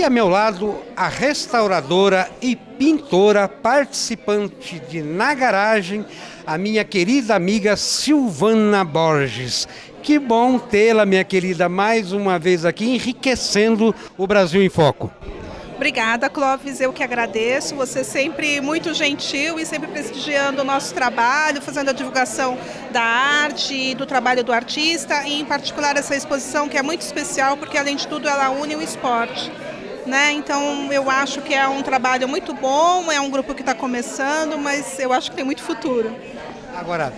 a meu lado, a restauradora e pintora participante de Na Garagem, a minha querida amiga Silvana Borges. Que bom tê-la, minha querida, mais uma vez aqui, enriquecendo o Brasil em Foco. Obrigada, Clóvis, eu que agradeço. Você é sempre muito gentil e sempre prestigiando o nosso trabalho, fazendo a divulgação da arte, do trabalho do artista e, em particular, essa exposição que é muito especial porque, além de tudo, ela une o esporte. Então, eu acho que é um trabalho muito bom, é um grupo que está começando, mas eu acho que tem muito futuro. Agora,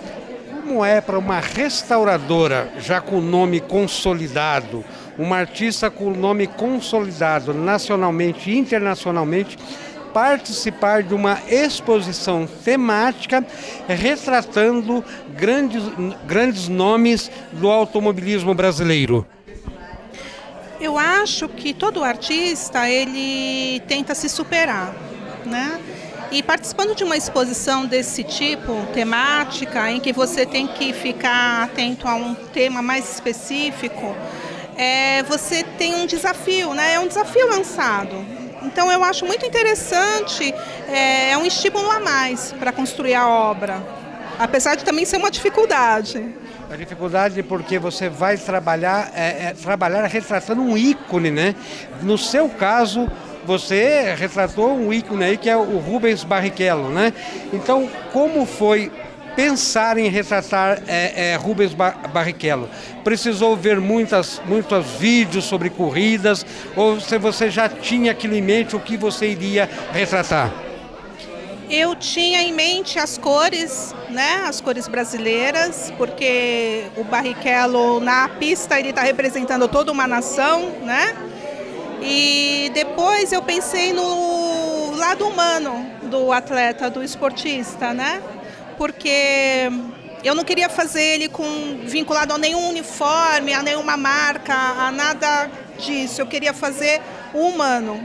como é para uma restauradora já com nome consolidado, uma artista com nome consolidado nacionalmente e internacionalmente, participar de uma exposição temática retratando grandes nomes do automobilismo brasileiro? Eu acho que todo artista, ele tenta se superar, E participando de uma exposição desse tipo, temática, em que você tem que ficar atento a um tema mais específico, você tem um desafio, É um desafio lançado. Então eu acho muito interessante, é um estímulo a mais para construir a obra, apesar de também ser uma dificuldade. A dificuldade porque você vai trabalhar retratando um ícone, No seu caso, você retratou um ícone aí que é o Rubens Barrichello, Então, como foi pensar em retratar Rubens Barrichello? Precisou ver muitos vídeos sobre corridas ou se você já tinha aquilo em mente o que você iria retratar? Eu tinha em mente as cores, As cores brasileiras, porque o Barrichello na pista ele está representando toda uma nação, E depois eu pensei no lado humano do atleta, do esportista, Porque eu não queria fazer ele vinculado a nenhum uniforme, a nenhuma marca, a nada disso. Eu queria fazer o humano,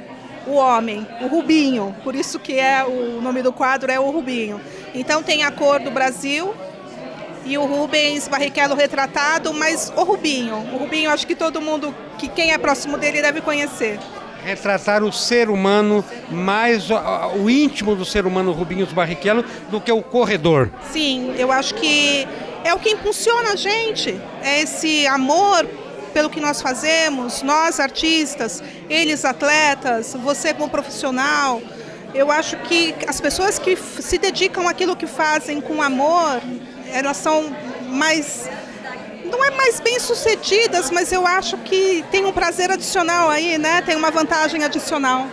o homem, o Rubinho. Por isso que o nome do quadro é o Rubinho. Então tem a cor do Brasil e o Rubens Barrichello retratado, mas o Rubinho acho que todo mundo, quem é próximo dele deve conhecer. Retratar o ser humano, mais o íntimo do ser humano, Rubinho Barrichello, do que o corredor. Sim, eu acho que é o que impulsiona a gente, é esse amor pelo que nós fazemos, nós artistas, eles atletas, você como profissional. Eu acho que as pessoas que se dedicam àquilo que fazem com amor, elas são não é mais bem-sucedidas, mas eu acho que tem um prazer adicional aí, Tem uma vantagem adicional.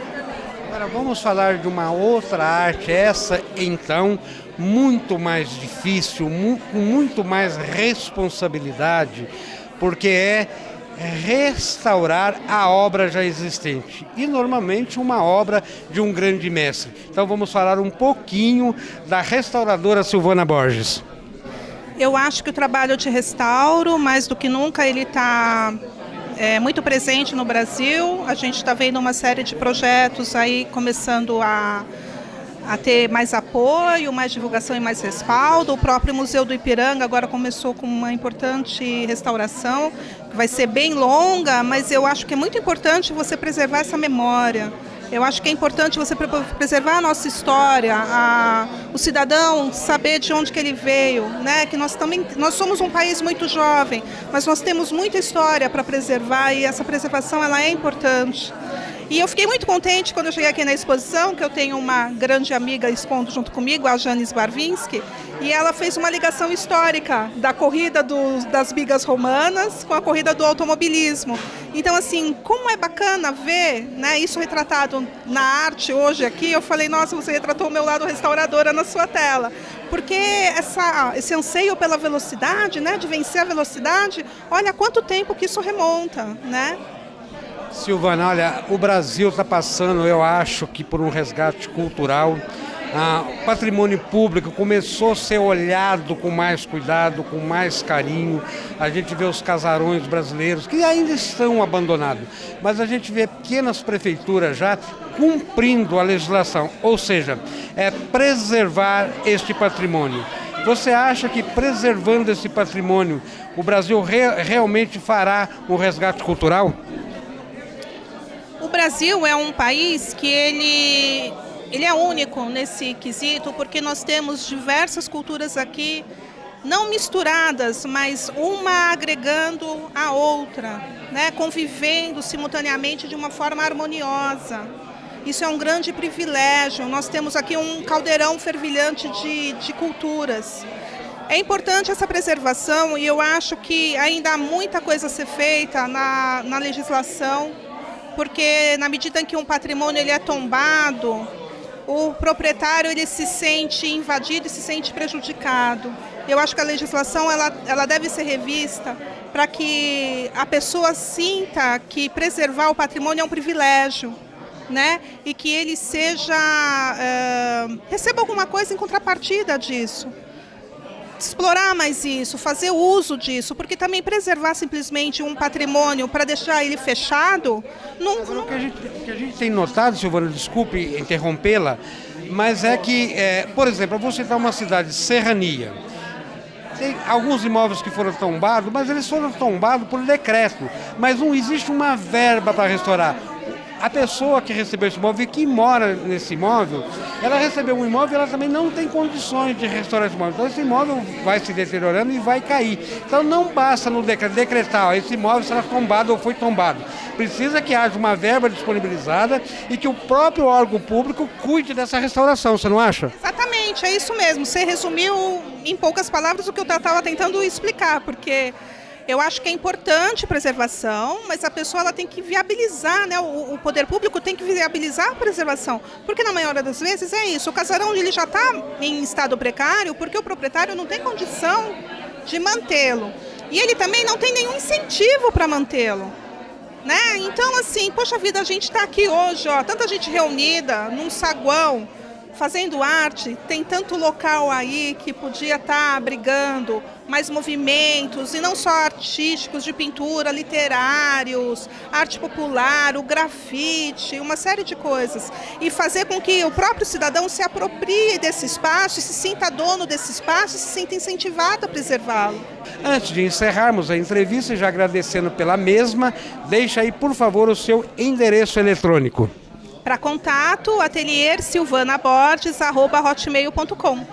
Agora vamos falar de uma outra arte, essa então muito mais difícil, com muito mais responsabilidade, porque é restaurar a obra já existente e normalmente uma obra de um grande mestre. Então vamos falar um pouquinho da restauradora Silvana Borges. Eu acho que o trabalho de restauro, mais do que nunca, ele está muito presente no Brasil. A gente está vendo uma série de projetos aí começando a ter mais apoio, mais divulgação e mais respaldo. O próprio Museu do Ipiranga agora começou com uma importante restauração, que vai ser bem longa, mas eu acho que é muito importante você preservar essa memória. Eu acho que é importante você preservar a nossa história, o cidadão saber de onde que ele veio, Que nós somos um país muito jovem, mas nós temos muita história para preservar e essa preservação ela é importante. E eu fiquei muito contente quando eu cheguei aqui na exposição, que eu tenho uma grande amiga expondo junto comigo, a Janis Barvinski, e ela fez uma ligação histórica da corrida das bigas romanas com a corrida do automobilismo. Então, assim, como é bacana ver isso retratado na arte hoje aqui, eu falei, nossa, você retratou o meu lado restauradora na sua tela. Porque esse anseio pela velocidade, de vencer a velocidade, olha quanto tempo que isso remonta, Silvana, olha, o Brasil está passando, eu acho que por um resgate cultural. O patrimônio público começou a ser olhado com mais cuidado, com mais carinho. A gente vê os casarões brasileiros que ainda estão abandonados, mas a gente vê pequenas prefeituras já cumprindo a legislação, ou seja, preservar este patrimônio. Você acha que preservando esse patrimônio, o Brasil realmente fará um resgate cultural? O Brasil é um país que ele é único nesse quesito, porque nós temos diversas culturas aqui, não misturadas, mas uma agregando a outra, né? Convivendo simultaneamente de uma forma harmoniosa. Isso é um grande privilégio. Nós temos aqui um caldeirão fervilhante de culturas. É importante essa preservação e eu acho que ainda há muita coisa a ser feita na legislação, porque na medida em que um patrimônio ele é tombado, o proprietário ele se sente invadido e se sente prejudicado. Eu acho que a legislação ela deve ser revista para que a pessoa sinta que preservar o patrimônio é um privilégio, né? E que ele receba alguma coisa em contrapartida disso. Explorar mais isso, fazer uso disso, porque também preservar simplesmente um patrimônio para deixar ele fechado... O que a gente tem notado, Silvana, desculpe interrompê-la, mas é que, por exemplo, eu vou citar uma cidade, Serrania. Tem alguns imóveis que foram tombados, mas eles foram tombados por decreto, mas não existe uma verba para restaurar. A pessoa que recebeu esse imóvel e que mora nesse imóvel, ela recebeu um imóvel e ela também não tem condições de restaurar esse imóvel. Então esse imóvel vai se deteriorando e vai cair. Então não basta no decretar, esse imóvel será tombado ou foi tombado. Precisa que haja uma verba disponibilizada e que o próprio órgão público cuide dessa restauração, você não acha? Exatamente, é isso mesmo. Você resumiu em poucas palavras o que eu estava tentando explicar, porque... eu acho que é importante a preservação, mas a pessoa ela tem que viabilizar, né? O poder público tem que viabilizar a preservação, porque na maioria das vezes é isso, o casarão ele já está em estado precário porque o proprietário não tem condição de mantê-lo. E ele também não tem nenhum incentivo para mantê-lo, né? Então, assim, poxa vida, a gente está aqui hoje, ó, tanta gente reunida num saguão, fazendo arte, tem tanto local aí que podia estar abrigando mais movimentos, e não só artísticos, de pintura, literários, arte popular, o grafite, uma série de coisas. E fazer com que o próprio cidadão se aproprie desse espaço, se sinta dono desse espaço, se sinta incentivado a preservá-lo. Antes de encerrarmos a entrevista, já agradecendo pela mesma, deixa aí, por favor, o seu endereço eletrônico. Para contato, ateliersilvanaborges@hotmail.com.